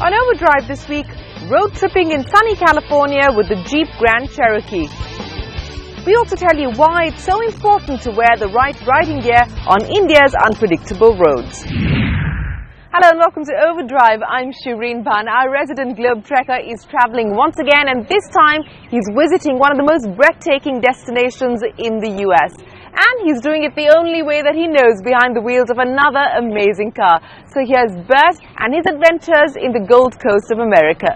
On Overdrive this week, road tripping in sunny California with the Jeep Grand Cherokee. We also tell you why it's so important to wear the right riding gear on India's unpredictable roads. Hello and welcome to Overdrive. I'm Shireen Bhan. Our resident globe trekker is travelling once again, and this time he's visiting one of the most breathtaking destinations in the US. And he's doing it the only way that he knows, behind the wheels of another amazing car. So here's Bert and his adventures in the Gold Coast of America.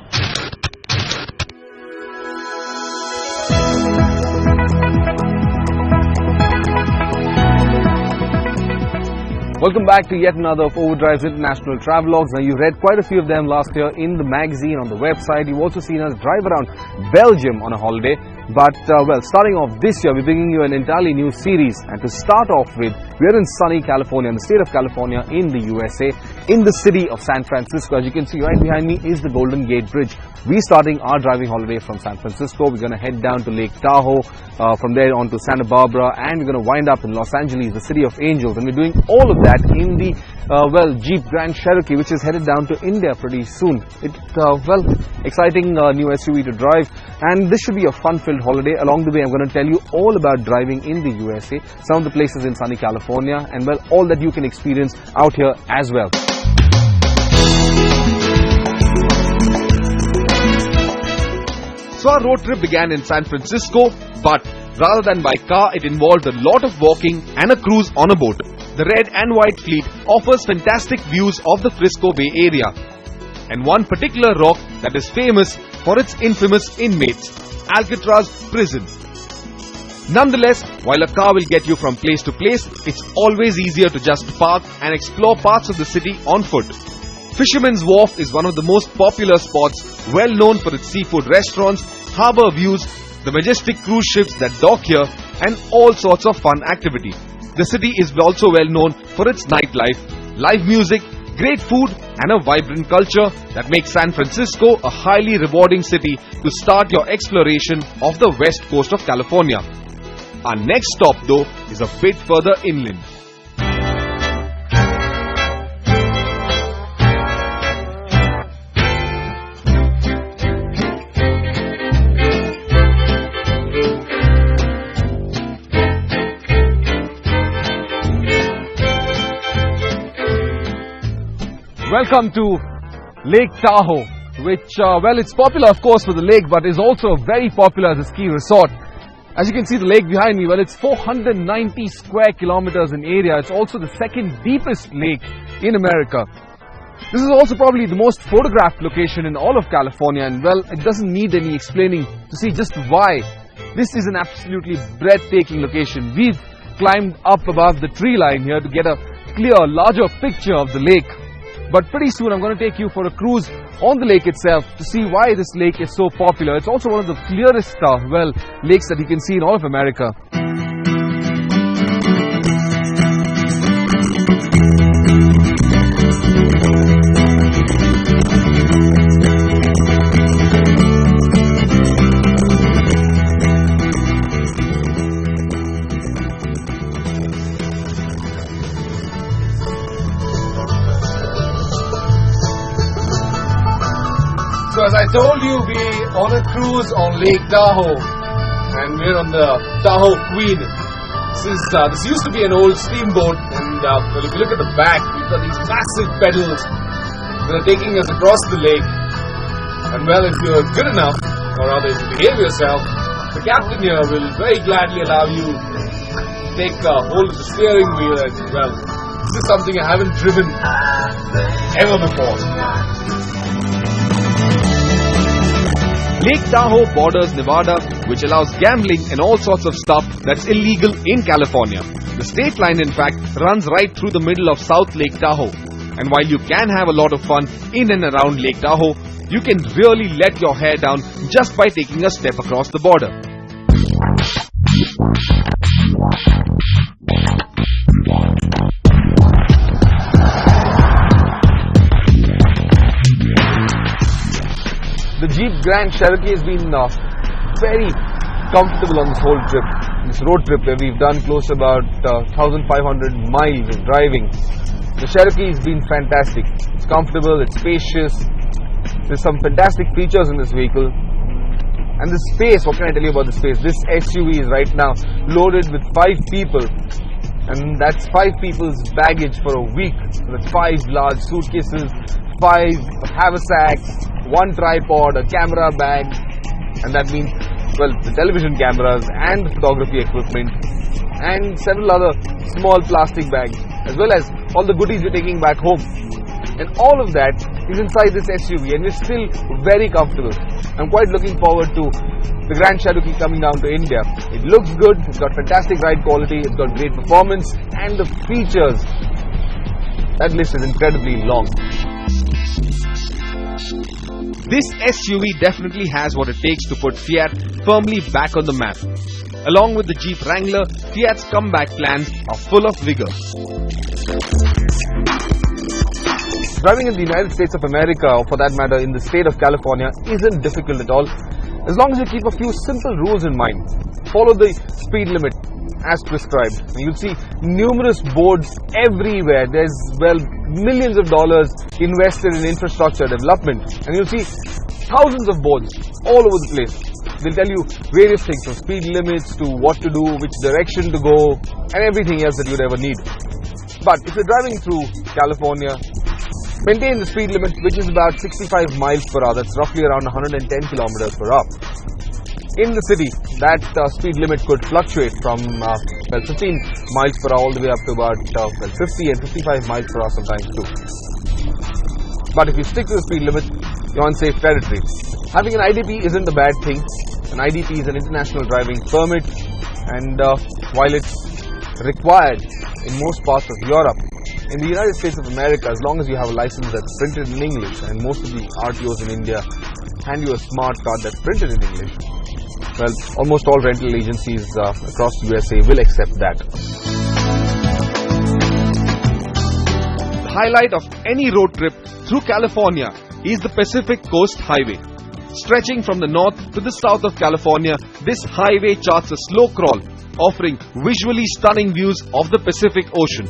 Welcome back to yet another of Overdrive's international travelogues. Now, you read quite a few of them last year in the magazine, on the website. You've also seen us drive around Belgium on a holiday. But, starting off this year, we're bringing you an entirely new series. And to start off with, we're in sunny California, in the state of California, in the USA, in the city of San Francisco. As you can see, right behind me is the Golden Gate Bridge. We're starting our driving holiday from San Francisco. We're going to head down to Lake Tahoe, from there on to Santa Barbara, and we're going to wind up in Los Angeles, the city of angels. And we're doing all of that in the, Jeep Grand Cherokee, which is headed down to India pretty soon. It's, exciting new SUV to drive, and this should be a fun-filled holiday. Along the way, I'm going to tell you all about driving in the USA, some of the places in sunny California, and all that you can experience out here as well. So our road trip began in San Francisco, but rather than by car, it involved a lot of walking and a cruise on a boat. The red and white fleet offers fantastic views of the Frisco Bay area, and one particular rock that is famous for its infamous inmates, Alcatraz Prison. Nonetheless, while a car will get you from place to place, it's always easier to just park and explore parts of the city on foot. Fisherman's Wharf is one of the most popular spots, well known for its seafood restaurants, harbour views, the majestic cruise ships that dock here, and all sorts of fun activity. The city is also well known for its nightlife, live music, great food, and a vibrant culture that makes San Francisco a highly rewarding city to start your exploration of the west coast of California. Our next stop, though, is a bit further inland. Welcome to Lake Tahoe, which, it's popular of course for the lake, but is also very popular as a ski resort. As you can see the lake behind me, it's 490 square kilometers in area. It's also the second deepest lake in America. This is also probably the most photographed location in all of California, and it doesn't need any explaining to see just why. This is an absolutely breathtaking location. We've climbed up above the tree line here to get a clear, larger picture of the lake. But pretty soon I'm going to take you for a cruise on the lake itself to see why this lake is so popular. It's also one of the clearest, lakes that you can see in all of America. So as I told you, we're on a cruise on Lake Tahoe, and we're on the Tahoe Queen. This used to be an old steamboat, and if you look at the back, we've got these massive pedals that are taking us across the lake. And if you're good enough, or rather if you behave yourself, the captain here will very gladly allow you to take hold of the steering wheel, and this is something I haven't driven ever before. Lake Tahoe borders Nevada, which allows gambling and all sorts of stuff that's illegal in California. The state line, in fact, runs right through the middle of South Lake Tahoe. And while you can have a lot of fun in and around Lake Tahoe, you can really let your hair down just by taking a step across the border. The Jeep Grand Cherokee has been very comfortable on this whole trip, this road trip where we've done close to about 1,500 miles of driving. The Cherokee has been fantastic. It's comfortable, it's spacious, There's some fantastic features in this vehicle. And the space, what can I tell you about the space? This SUV is right now loaded with 5 people. And that's 5 people's baggage for a week. With 5 large suitcases, 5 haversacks, 1 tripod, a camera bag. And that means, well, the television cameras and photography equipment. And several other small plastic bags. As well as all the goodies you're taking back home. And all of that is inside this SUV, and we're still very comfortable. I'm quite looking forward to the Grand Cherokee coming down to India. It looks good, it's got fantastic ride quality, it's got great performance, and the features. That list is incredibly long. This SUV definitely has what it takes to put Fiat firmly back on the map. Along with the Jeep Wrangler, Fiat's comeback plans are full of vigor. Driving in the United States of America, or for that matter in the state of California, isn't difficult at all, as long as you keep a few simple rules in mind. Follow the speed limit as prescribed. You'll see numerous boards everywhere. There's, well, millions of dollars invested in infrastructure development, and you'll see thousands of boards all over the place. They'll tell you various things, from speed limits to what to do, which direction to go, and everything else that you'd ever need. But if you're driving through California, maintain the speed limit, which is about 65 miles per hour. That's roughly around 110 kilometers per hour. In the city, that speed limit could fluctuate from 15 miles per hour all the way up to about 50 and 55 miles per hour sometimes too. But if you stick to the speed limit, you're on safe territory. Having an IDP isn't a bad thing. An IDP is an international driving permit, and while it's required in most parts of Europe, in the United States of America, as long as you have a license that's printed in English, and most of the RTOs in India hand you a smart card that's printed in English, well, almost all rental agencies across the USA will accept that. The highlight of any road trip through California is the Pacific Coast Highway. Stretching from the north to the south of California, this highway charts a slow crawl, offering visually stunning views of the Pacific Ocean.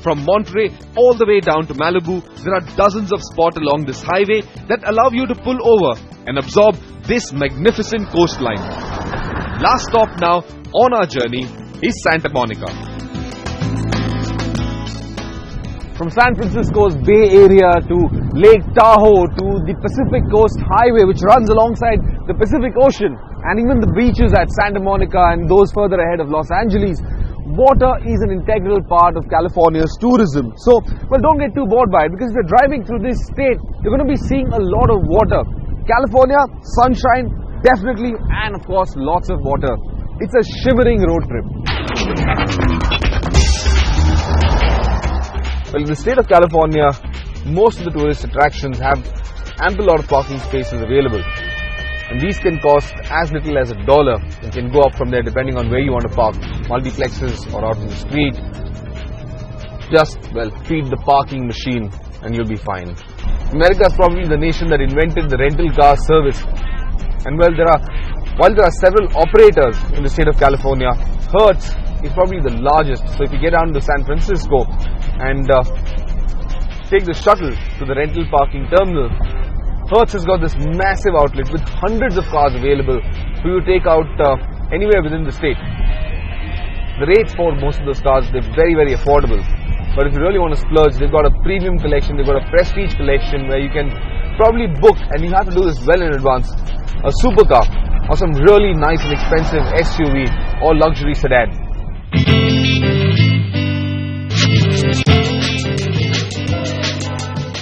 From Monterey all the way down to Malibu, there are dozens of spots along this highway that allow you to pull over and absorb this magnificent coastline. Last stop now on our journey is Santa Monica. From San Francisco's Bay Area to Lake Tahoe to the Pacific Coast Highway, which runs alongside the Pacific Ocean, and even the beaches at Santa Monica and those further ahead of Los Angeles, water is an integral part of California's tourism. So, well, don't get too bored by it, because if you're driving through this state, you're going to be seeing a lot of water. California, sunshine, definitely, and of course, lots of water. It's a shivering road trip. Well, in the state of California, most of the tourist attractions have ample lot of parking spaces available. And these can cost as little as $1 and can go up from there depending on where you want to park, multiplexes or out in the street. Just, well, feed the parking machine and you'll be fine. America is probably the nation that invented the rental car service. And well, while there are several operators in the state of California, Hertz is probably the largest. So if you get down to San Francisco and take the shuttle to the rental parking terminal, Hertz has got this massive outlet with hundreds of cars available for you to take out anywhere within the state. The rates for most of those cars, they're very, very affordable. But if you really want to splurge, they've got a premium collection, they've got a prestige collection where you can probably book, and you have to do this well in advance, a supercar or some really nice and expensive SUV or luxury sedan.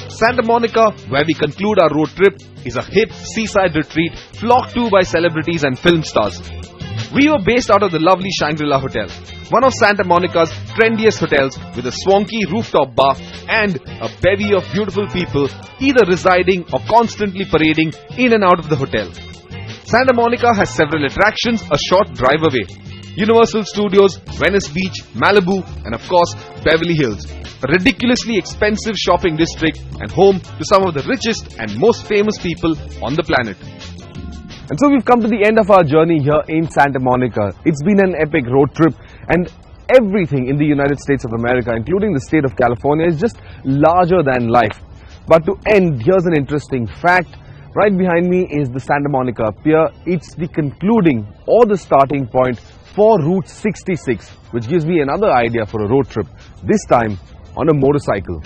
Santa Monica, where we conclude our road trip, is a hip seaside retreat flocked to by celebrities and film stars. We were based out of the lovely Shangri-La Hotel, one of Santa Monica's trendiest hotels, with a swanky rooftop bar and a bevy of beautiful people either residing or constantly parading in and out of the hotel. Santa Monica has several attractions a short drive away: Universal Studios, Venice Beach, Malibu, and of course Beverly Hills, a ridiculously expensive shopping district and home to some of the richest and most famous people on the planet. And so we've come to the end of our journey here in Santa Monica. It's been an epic road trip, and everything in the United States of America, including the state of California, is just larger than life. But to end, here's an interesting fact. Right behind me is the Santa Monica Pier. It's the concluding or the starting point for Route 66, which gives me another idea for a road trip, this time on a motorcycle.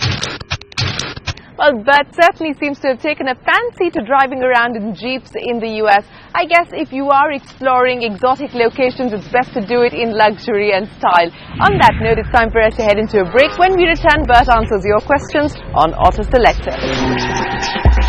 Well, Bert certainly seems to have taken a fancy to driving around in jeeps in the US. I guess if you are exploring exotic locations, it's best to do it in luxury and style. On that note, it's time for us to head into a break. When we return, Bert answers your questions on Auto Selector.